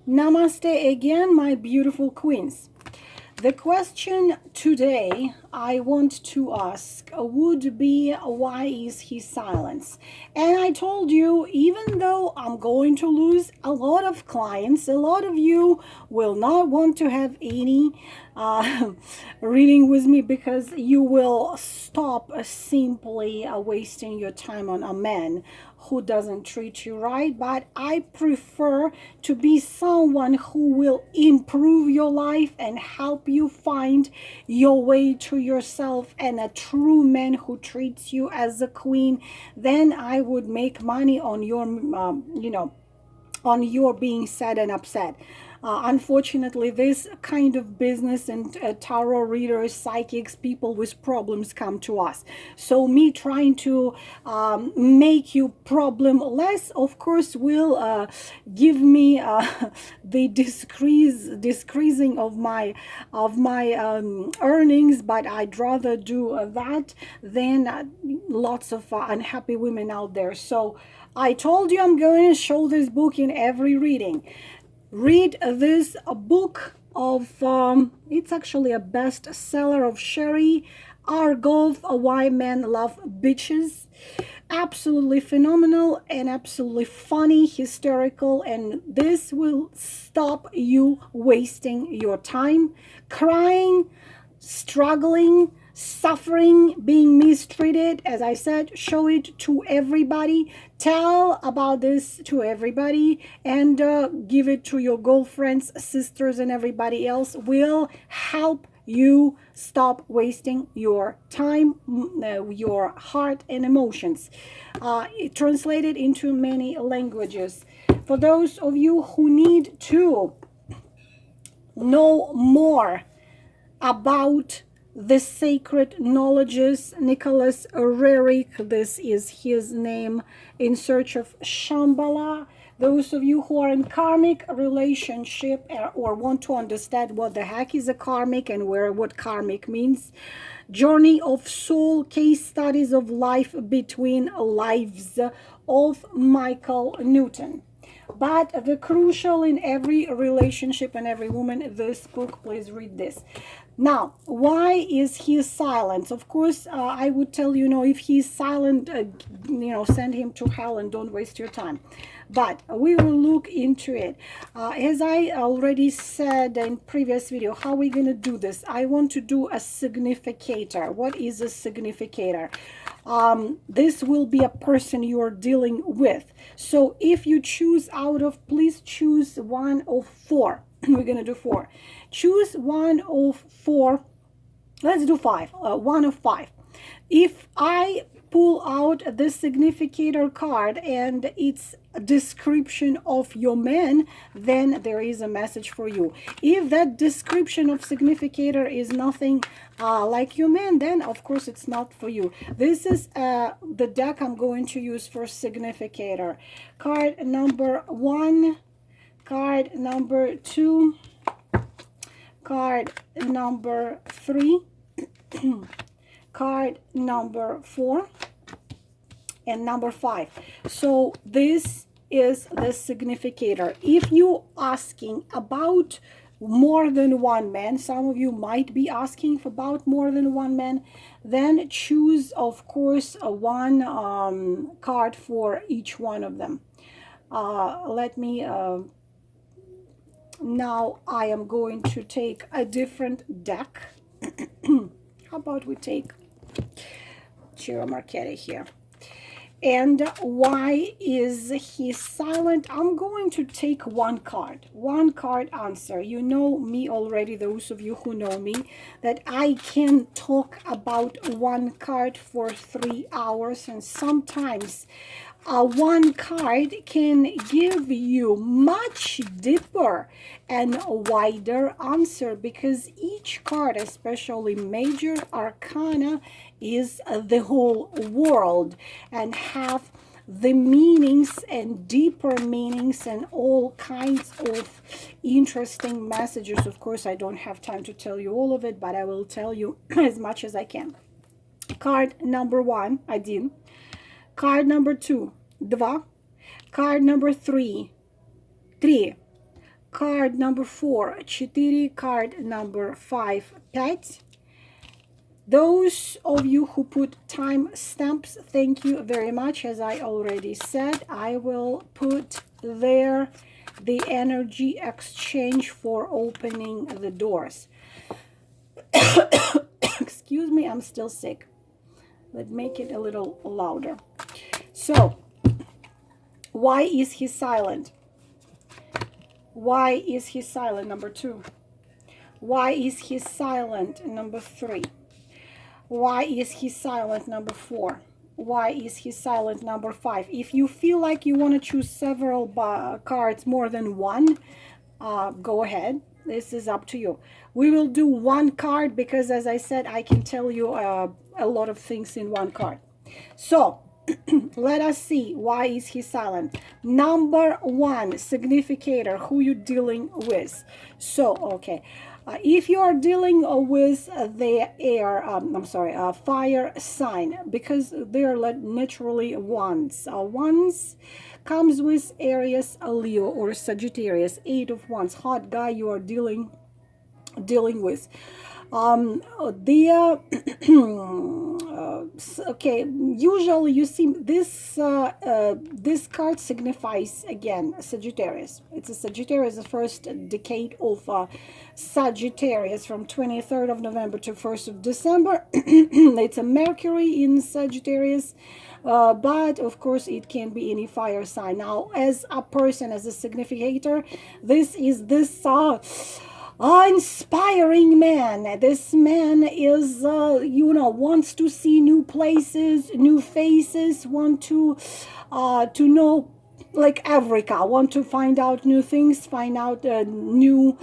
Namaste again, my beautiful queens. The question today I want to ask would be, why is he silent? And I told you, even though I'm going to lose a lot of clients, a lot of you will not want to have any reading with me because you will stop simply wasting your time on a man who doesn't treat you right. But I prefer to be someone who will improve your life and help you find your way to yourself, and a true man who treats you as a queen. Then I would make money on your on your being sad and upset. Unfortunately, this kind of business and tarot readers, psychics, people with problems come to us. So me trying to make you problem less, of course, will give me the decreasing of my earnings. But I'd rather do that than lots of unhappy women out there. So I told you I'm going to show this book in every reading. Read this book of, it's actually a bestseller of Sherry Argov, Why Men Love Bitches. Absolutely phenomenal and absolutely funny, hysterical, and this will stop you wasting your time crying, struggling, suffering, being mistreated. As I said, show it to everybody, tell about this to everybody, and give it to your girlfriends, sisters, and everybody else. Will help you stop wasting your time, your heart and emotions. Translated into many languages. For those of you who need to know more about the sacred knowledges, Nicholas Roerich, this is his name, In Search of Shambhala. Those of you who are in karmic relationship or want to understand what the heck is a karmic and what karmic means, Journey of Soul, Case Studies of Life Between Lives of Michael Newton. But the crucial in every relationship and every woman, this book, please read this. Now, why is he silent? Of course, I would tell you, if he's silent, send him to hell and don't waste your time. But we will look into it. As I already said in previous video, how are we going to do this? I want to do a significator. What is a significator? This will be a person you are dealing with. So if you choose out of, please choose one of four. We're going to do four. Choose one of four. Let's do five. One of five. If I pull out the significator card and it's a description of your man, then there is a message for you. If that description of significator is nothing like your man, then of course it's not for you. This is the deck I'm going to use for significator. Card number 1, card number 2, card number 3, card number 4, and number 5. So this is the significator. If you're asking about more than one man, some of you might be asking about more than one man, then choose, of course, one card for each one of them. Let me now I am going to take a different deck. How about we take Ciro Marchetti here? And why is he silent? I'm going to take one card answer. You know me already, those of you who know me, that I can talk about one card for 3 hours, and sometimes one card can give you much deeper and wider answer, because each card, especially major arcana, is the whole world and have the meanings and deeper meanings and all kinds of interesting messages. Of course, I don't have time to tell you all of it, but I will tell you as much as I can. Card number 1, один. Card number 2, 2. Card number 3, 3. card number 4, 4, card number 5, pet. Those of you who put time stamps, thank you very much. As I already said, I will put there the energy exchange for opening the doors. Excuse me, I'm still sick. Let's make it a little louder. So, why is he silent? Why is he silent? Number 2. Why is he silent? Number 3. Why is he silent? Number 4. Why is he silent? Number 5. If you feel like you want to choose several cards, more than one, go ahead. This is up to you. We will do one card because, as I said, I can tell you a lot of things in one card. So, let us see. Why is he silent? Number 1, significator, who you dealing with. So, okay. If you are dealing with the fire sign, because they are naturally wands. Wands comes with Aries, Leo, or Sagittarius. 8 of Wands, hot guy you are dealing with. Okay, usually you see this this card signifies, again, Sagittarius. It's a Sagittarius, the first decade of Sagittarius, from 23rd of November to 1st of December. It's a Mercury in Sagittarius, but of course it can be any fire sign. Now, as a person, as a significator, this is this inspiring man. This man is wants to see new places, new faces, want to know, like Africa, want to find out new things, find out new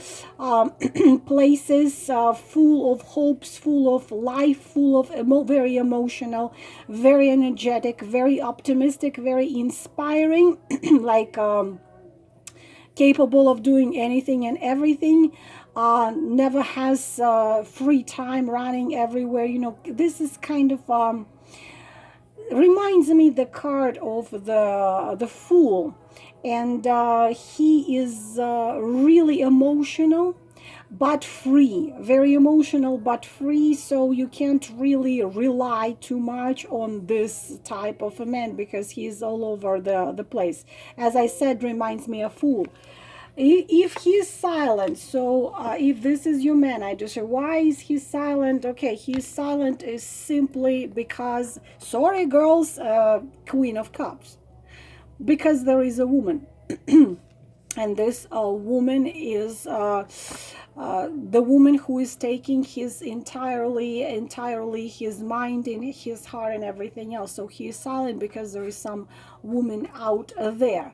places, full of hopes, full of life, full of very emotional, very energetic, very optimistic, very inspiring, like capable of doing anything and everything. Never has free time, running everywhere. This is kind of reminds me the card of the Fool, and he is really emotional but free, very emotional but free. So you can't really rely too much on this type of a man because he's all over the place. As I said, reminds me of Fool. If he's silent, so if this is your man, I just say, why is he silent? Okay, he's silent is simply because, sorry girls, Queen of Cups, because there is a woman. And this woman is the woman who is taking his entirely his mind and his heart and everything else. So he is silent because there is some woman out there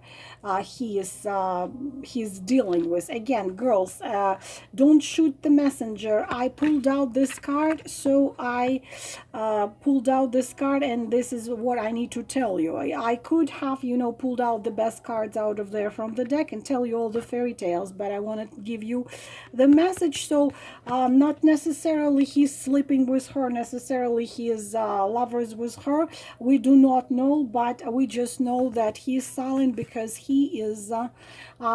he's dealing with. Again, girls, don't shoot the messenger. I pulled out this card, so I pulled out this card, and this is what I need to tell you. I could have pulled out the best cards out of there from the deck and tell you all the fairy tales, but I want to give you the message. So not necessarily he's sleeping with her, necessarily he is lovers with her, we do not know, but we just know that he is silent because he is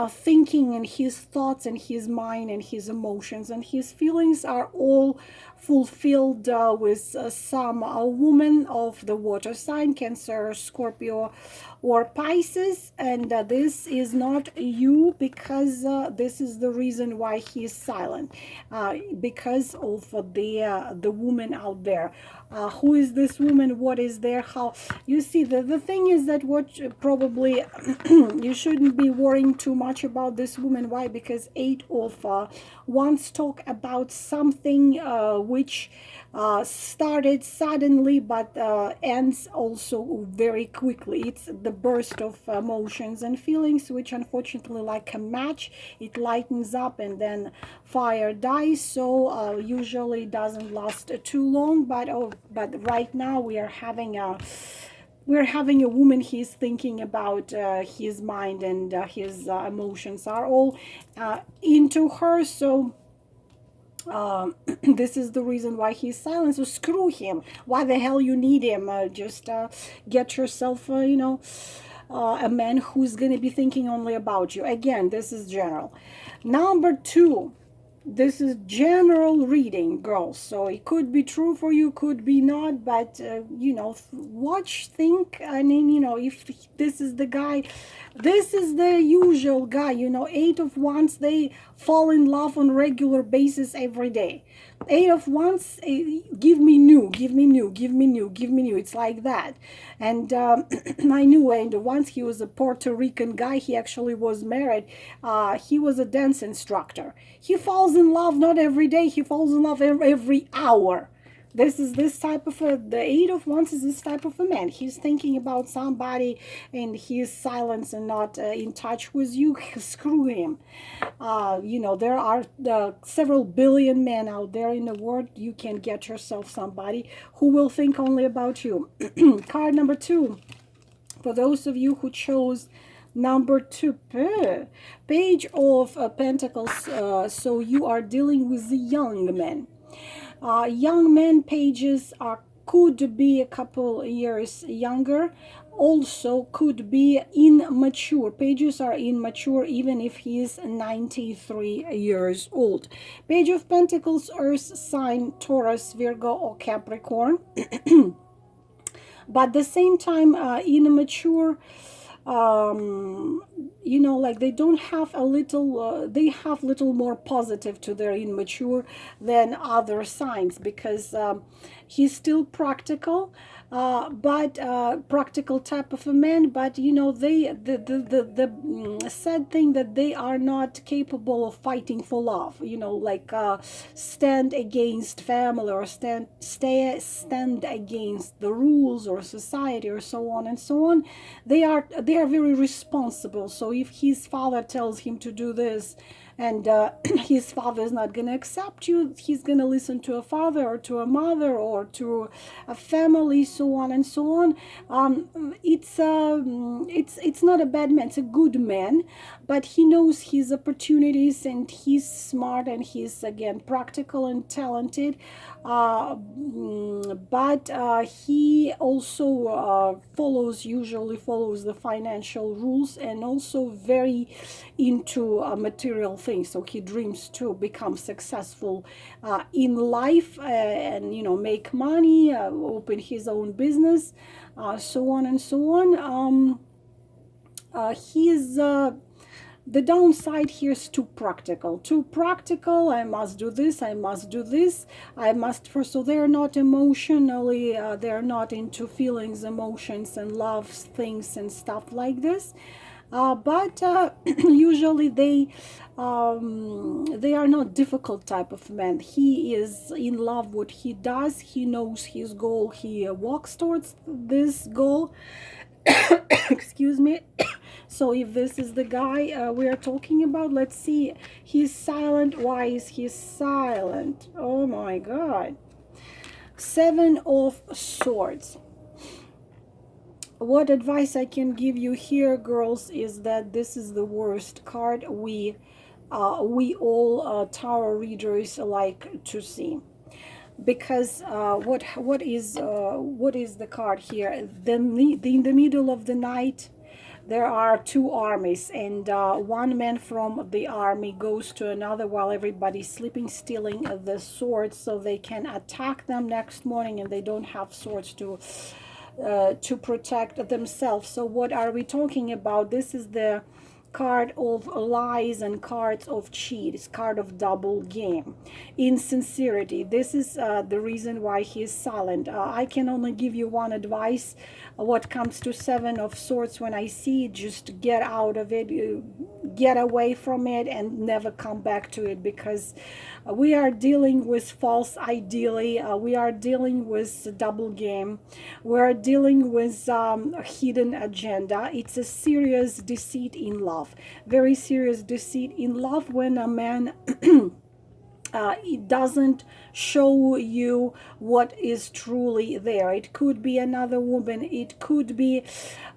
thinking, and his thoughts and his mind and his emotions and his feelings are all fulfilled with some woman of the water sign, Cancer, Scorpio, or Pisces. And this is not you, because this is the reason why he is silent, because of the woman out there. Who is this woman? What is there? How? You see, the thing is that what probably you shouldn't be worrying too much about this woman. Why? Because 8 of Wands talk about something which started suddenly but ends also very quickly. It's the burst of emotions and feelings, which unfortunately, like a match, it lightens up and then fire dies. So usually doesn't last too long, but right now we are having a woman he's thinking about. His mind and his emotions are all into her. So this is the reason why he's silent. So screw him. Why the hell you need him? Just get yourself a man who's going to be thinking only about you. Again, this is general. Number two, this is general reading, girls, so it could be true for you, could be not, but watch, think. I mean, if this is the guy, this is the usual guy. Eight of Wands, they fall in love on regular basis every day. Eight of Wands, give me new, give me new, give me new, give me new. It's like that. And I knew, and once he was a Puerto Rican guy, he actually was married. He was a dance instructor. He falls in love not every day, he falls in love every hour. This is this type of the Eight of Wands is this type of a man. He's thinking about somebody and he is silent and not in touch with you. Screw him. There are several billion men out there in the world. You can get yourself somebody who will think only about you. Card number two, for those of you who chose number two, Page of Pentacles. So you are dealing with the young men. Young men pages could be a couple years younger, also could be immature. Pages are immature even if he is 93 years old. Page of Pentacles, Earth sign, Taurus, Virgo, or Capricorn. But at the same time, immature, like they don't have a little, they have little more positive to their immature than other signs, because he's still practical, but practical type of a man. But the sad thing that they are not capable of fighting for love. Like stand against family, or stand against the rules or society or so on and so on. They are very responsible. So if his father tells him to do this, and his father is not going to accept you, he's going to listen to a father or to a mother or to a family, so on and so on. It's not a bad man, it's a good man, but he knows his opportunities, and he's smart, and he's again practical and talented, but he also usually follows the financial rules, and also very into material things. So he dreams to become successful in life, and make money, open his own business, so on and so on. He's the downside here is too practical. I must do this, I must do this, I must first. So they're not emotionally, they're not into feelings, emotions, and love things and stuff like this. But usually they are not difficult type of man. He is in love what he does. He knows his goal. He walks towards this goal. Excuse me. So if this is the guy we are talking about, let's see. He's silent. Why is he silent? Oh my God. Seven of Swords. What advice I can give you here, girls, is that this is the worst card we all tarot readers like to see. Because what is the card here? In the middle of the night, there are two armies, and one man from the army goes to another while everybody's sleeping, stealing the swords so they can attack them next morning, and they don't have swords to protect themselves. So what are we talking about? This is the card of lies and cards of cheat. It's card of double game, insincerity. This is the reason why he is silent. I can only give you one advice. What comes to Seven of Swords, when I see it, just get out of it, get away from it, and never come back to it, because we are dealing with false ideally, we are dealing with double game, we are dealing with a hidden agenda. It's a serious deceit in love, very serious deceit in love, when a man it doesn't show you what is truly there. It could be another woman, it could be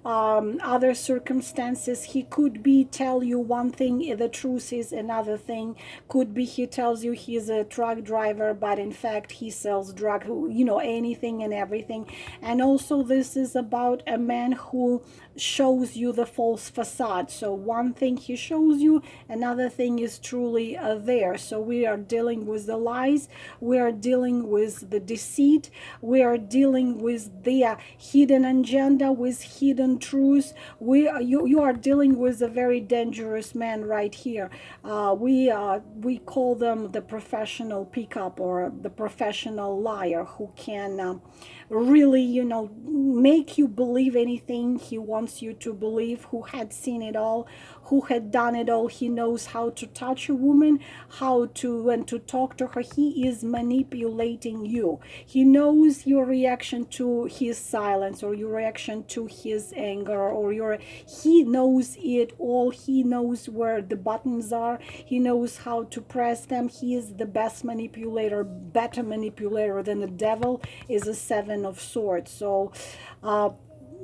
other circumstances. He could be tell you one thing, the truth is another thing. Could be he tells you he's a truck driver, but in fact he sells drug, anything and everything. And also this is about a man who shows you the false facade. So one thing he shows you, another thing is truly there. So we are dealing with the lies, we are dealing with the deceit, we are dealing with the hidden agenda, with hidden truths. You are dealing with a very dangerous man right here. We call them the professional pickup or the professional liar, who can really, make you believe anything he wants you to believe, who had seen it all, who had done it all. He knows how to touch a woman, how to and to talk to her. He is manipulating you. He knows your reaction to his silence, or your reaction to his anger, or he knows it all. He knows where the buttons are. He knows how to press them. He is the best manipulator, better manipulator than the devil is a seven of swords. So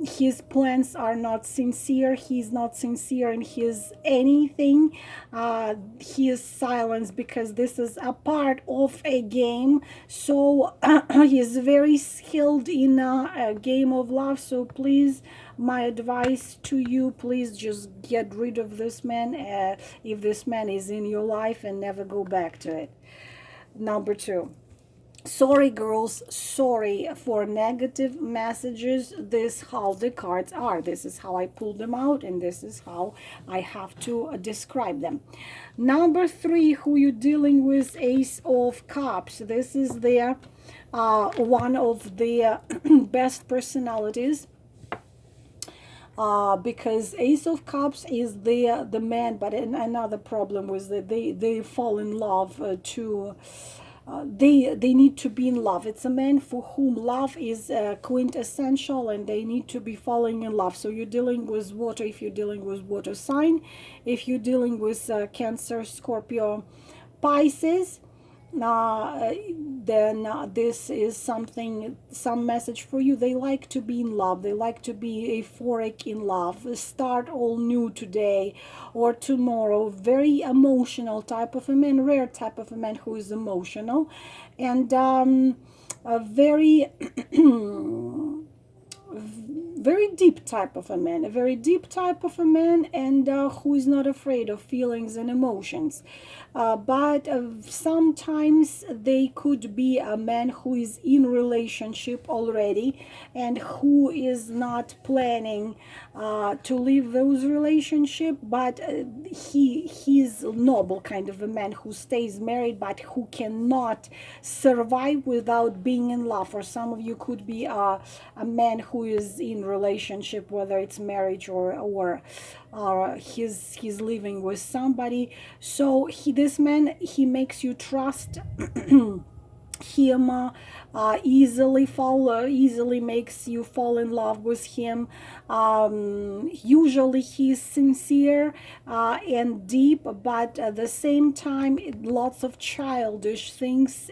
his plans are not sincere. He's not sincere in his anything. He is silenced because this is a part of a game. So he is very skilled in a game of love. So please, my advice to you, please just get rid of this man if this man is in your life, and never go back to it. Number 2. Sorry, girls, sorry for negative messages. This how the cards are. This is how I pulled them out, and this is how I have to describe them. Number 3, who you dealing with, Ace of Cups. This is their one of the best personalities. Because Ace of Cups is the man, but another problem was that they fall in love they need to be in love. It's a man for whom love is quintessential, and they need to be falling in love. So you're dealing with water if you're dealing with water sign. If you're dealing with Cancer, Scorpio, Pisces, then this is some message for you. They like to be in love. They like to be euphoric in love. Start all new today or tomorrow. Very emotional type of a man, rare type of a man who is emotional, and a very very deep type of a man, a very deep type of a man, and who is not afraid of feelings and emotions. But sometimes they could be a man who is in relationship already, and who is not planning to leave those relationship, but he's noble kind of a man who stays married, but who cannot survive without being in love. For some of you could be a man who is in relationship, whether it's marriage or he's living with somebody. So this man, he makes you trust him easily makes you fall in love with him. Usually he's sincere and deep, but at the same time lots of childish things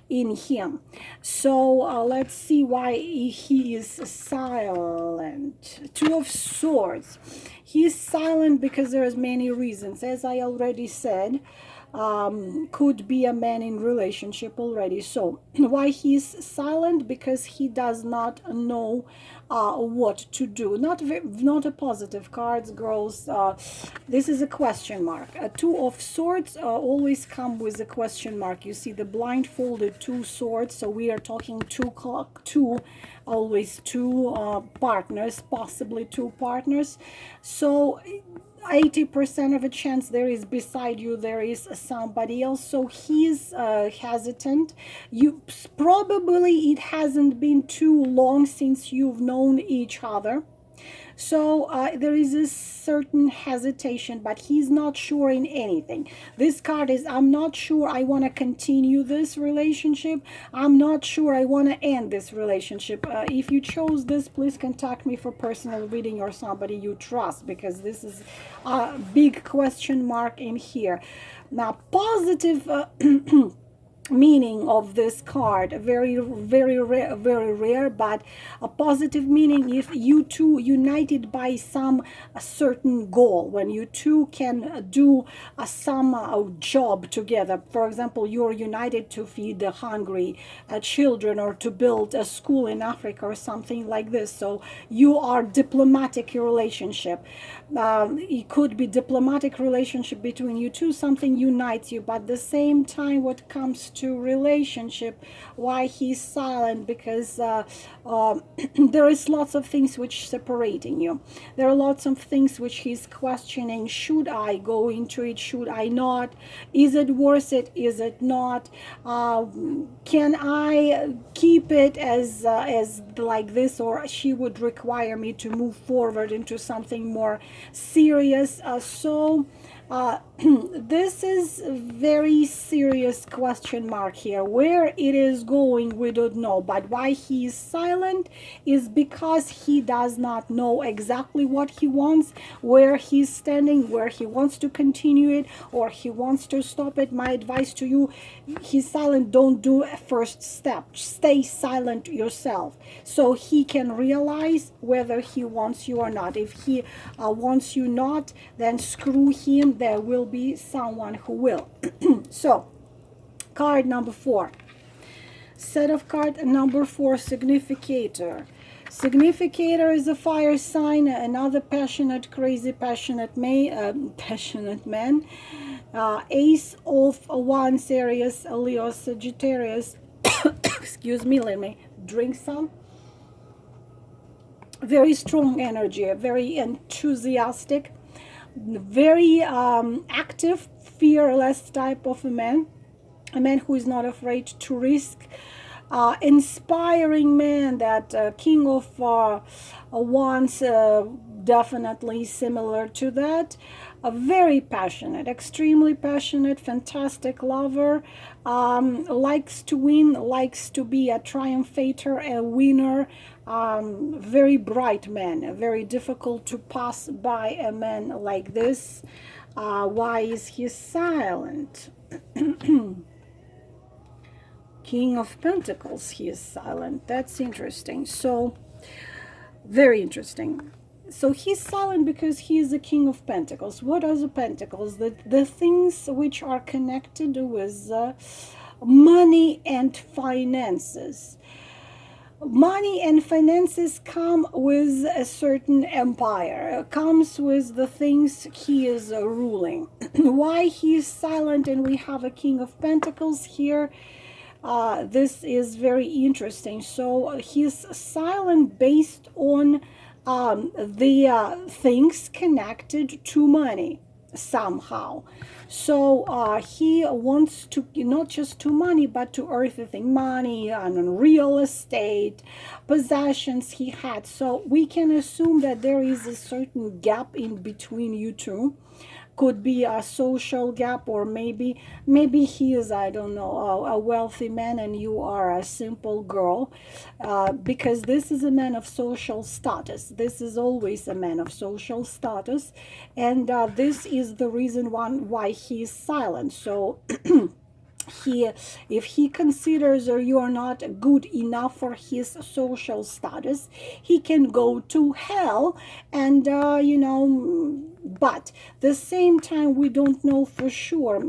in him. So let's see why he is silent. 2 of Swords. He's silent because there's many reasons, as I already said. Could be a man in relationship already. So why he's silent? Because he does not know what to do. Not a positive cards, girls. This is a question mark. 2 of Swords always come with a question mark. You see the blindfolded 2 swords. So we are talking always two partners, possibly 2 partners. So 80% of a chance there is beside you there is somebody else. So he's hesitant. You probably, it hasn't been too long since you've known each other. So there is a certain hesitation, but he's not sure in anything. This card is, I'm not sure I want to continue this relationship. I'm not sure I want to end this relationship. If you chose this, please contact me for personal reading, or somebody you trust, because this is a big question mark in here. Now, positive meaning of this card, very rare, but a positive meaning if you two united by some a certain goal, when you two can do some job together. For example, you're united to feed the hungry children, or to build a school in Africa or something like this. So you are diplomatic relationship. It could be diplomatic relationship between you two, something unites you, but at the same time, what comes to relationship, why he's silent, because there is lots of things which separating you. There are lots of things which he's questioning. Should I go into it? Should I not? Is it worth it? Is it not? Can I keep it as like this, or she would require me to move forward into something more serious? This is very serious question mark here. Where it is going, we don't know. But why he is silent is because he does not know exactly what he wants, where he's standing, where he wants to continue it, or he wants to stop it. My advice to you, he's silent. Don't do a first step. Stay silent yourself, so he can realize whether he wants you or not. If he wants you not, then screw him. There will be someone who will. So, card number 4. Set of card number 4, significator. Significator is a fire sign, another passionate, crazy, passionate man. Ace of Wands, Aries, Leo, Sagittarius. Excuse me, let me drink some. Very strong energy, very enthusiastic, very active, fearless type of a man who is not afraid to risk, inspiring man, that king of wands, definitely similar to that. Very passionate, extremely passionate, fantastic lover, likes to win, likes to be a triumphator, a winner. Very bright man, very difficult to pass by a man like this. Why is he silent? King of Pentacles, he is silent. That's interesting. So, very interesting. So he's silent because he is the King of Pentacles. What are the Pentacles? The things which are connected with money and finances. Money and finances come with a certain empire, comes with the things he is ruling. Why he is silent and we have a King of Pentacles here? This is very interesting. So he's silent based on the things connected to money somehow. So he wants to, not just to money, but to everything, money and real estate, possessions he had. So we can assume that there is a certain gap in between you two. Could be a social gap, or maybe he is, I don't know, a wealthy man and you are a simple girl, because this is a man of social status. This is always a man of social status, and this is the reason why he is silent. So if he considers you are not good enough for his social status, he can go to hell. And but the same time, we don't know for sure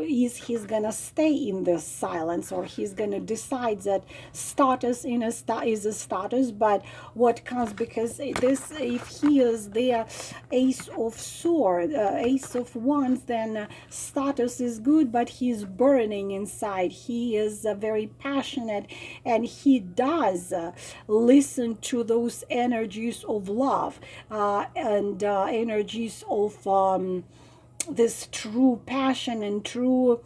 is he's gonna stay in this silence, or he's gonna decide that status is a status. But what comes, because this, if he is the ace of sword, ace of wands, then status is good, but he's burning inside. He is very passionate, and he does listen to those energies of love, and energies of this true passion and true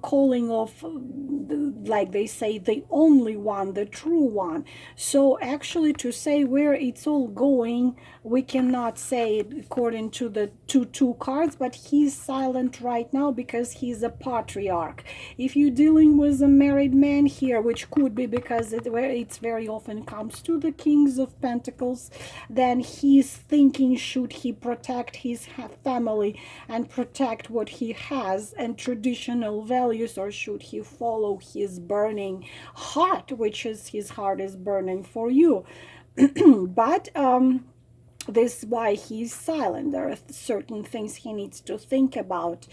calling of, like they say, the only one, the true one. So actually, to say where it's all going, we cannot say it according to the two cards, but he's silent right now because he's a patriarch. If you're dealing with a married man here, which could be because it's very often comes to the Kings of Pentacles, then he's thinking, should he protect his family and protect what he has and tradition traditional values, or should he follow his burning heart, which is his heart is burning for you. But this is why he's silent. There are certain things he needs to think about.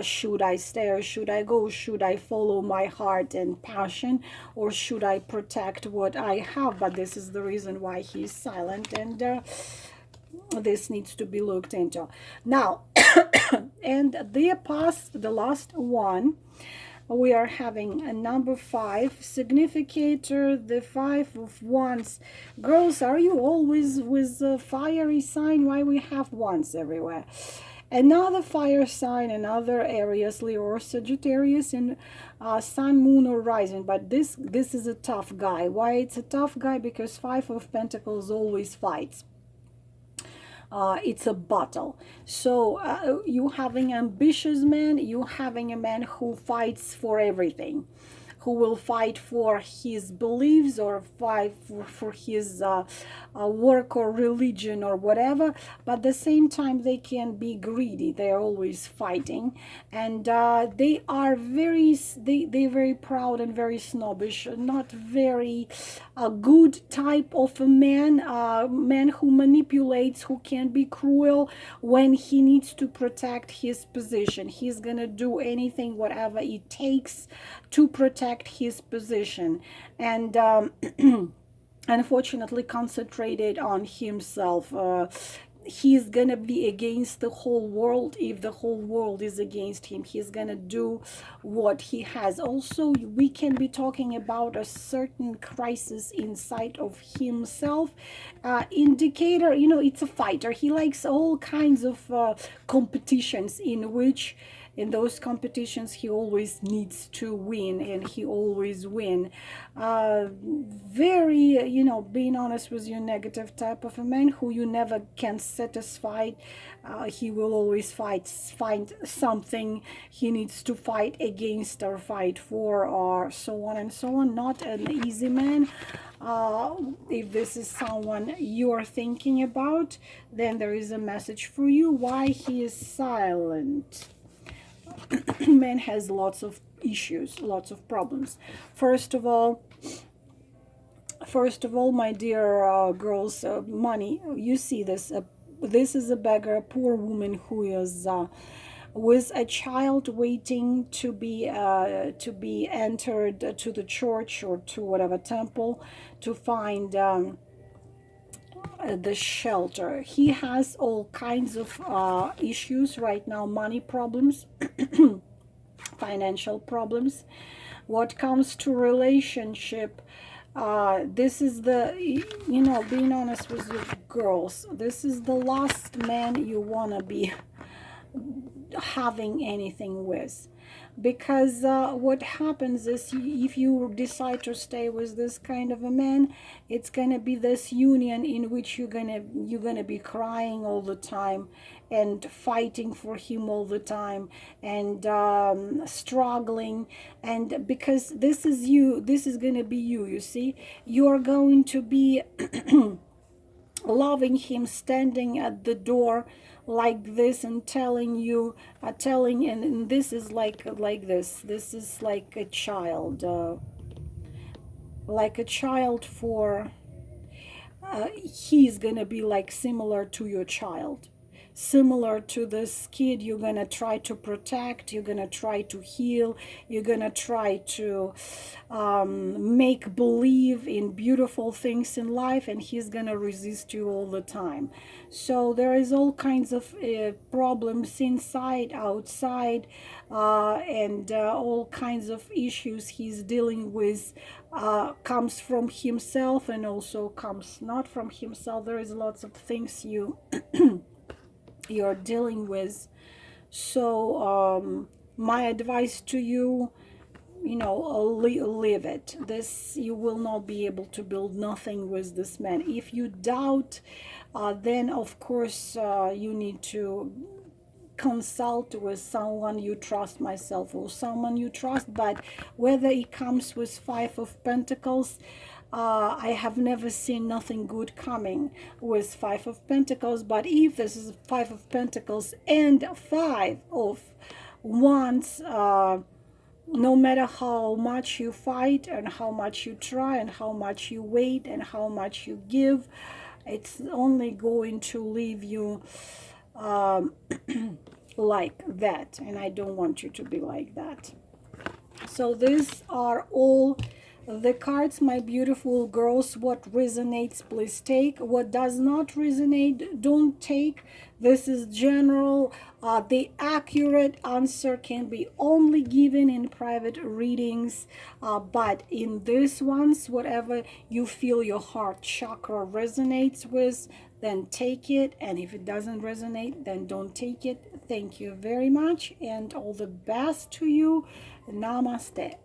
Should I stay or should I go? Should I follow my heart and passion, or should I protect what I have? But this is the reason why he's silent, and this needs to be looked into. Now, and the last one, we are having a number 5 significator, the 5 of wands. Girls, are you always with a fiery sign? Why we have wands everywhere? Another fire sign, another Aries, Leo, or Sagittarius in sun, moon, or rising. But this is a tough guy. Why it's a tough guy? Because 5 of Pentacles always fights. It's a battle. So you having ambitious man, you having a man who fights for everything, who will fight for his beliefs, or fight for his work or religion or whatever. But at the same time, they can be greedy. They're always fighting, and they are they're very proud and very snobbish, not very good type of a man, man who manipulates, who can be cruel when he needs to protect his position. He's gonna do anything, whatever it takes, to protect his position, and unfortunately concentrated on himself. He's gonna be against the whole world. If the whole world is against him, he's gonna do what he has. Also, we can be talking about a certain crisis inside of himself. Indicator, it's a fighter. He likes all kinds of competitions in which, in those competitions, he always needs to win, and he always win. Very, being honest with you, negative type of a man who you never can satisfy. He will always find something he needs to fight against or fight for, or so on and so on. Not an easy man. If this is someone you're thinking about, then there is a message for you. Why he is silent? Man has lots of issues, lots of problems. First of all, my dear girls, money. You see this. This is a beggar, a poor woman who is with a child waiting to be entered to the church or to whatever temple to find the shelter. He has all kinds of issues right now, money problems, financial problems. What comes to relationship, this is the, being honest with you girls, this is the last man you want to be having anything with. Because what happens is, if you decide to stay with this kind of a man, it's gonna be this union in which you're gonna be crying all the time and fighting for him all the time, and struggling. And because this is you, this is gonna be you see, you're going to be loving him, standing at the door like this and telling you, and this is like this is like a child, for he's gonna be like similar to your child, similar to this kid. You're gonna try to protect, you're gonna try to heal, you're gonna try to make believe in beautiful things in life, and he's gonna resist you all the time. So there is all kinds of problems inside, outside, and all kinds of issues he's dealing with. Comes from himself, and also comes not from himself. There is lots of things you're dealing with. So my advice to you, leave it. This, you will not be able to build nothing with this man. If you doubt, then of course you need to consult with someone you trust, myself or someone you trust. But whether it comes with 5 of Pentacles, I have never seen nothing good coming with 5 of Pentacles. But if this is 5 of Pentacles and 5 of once, no matter how much you fight and how much you try and how much you wait and how much you give, it's only going to leave you um, like that. And I don't want you to be like that. So these are all the cards, my beautiful girls. What resonates, please take. What does not resonate, don't take. This is general. The accurate answer can be only given in private readings, but in these ones, whatever you feel your heart chakra resonates with, then take it. And if it doesn't resonate, then don't take it. Thank you very much, and all the best to you. Namaste.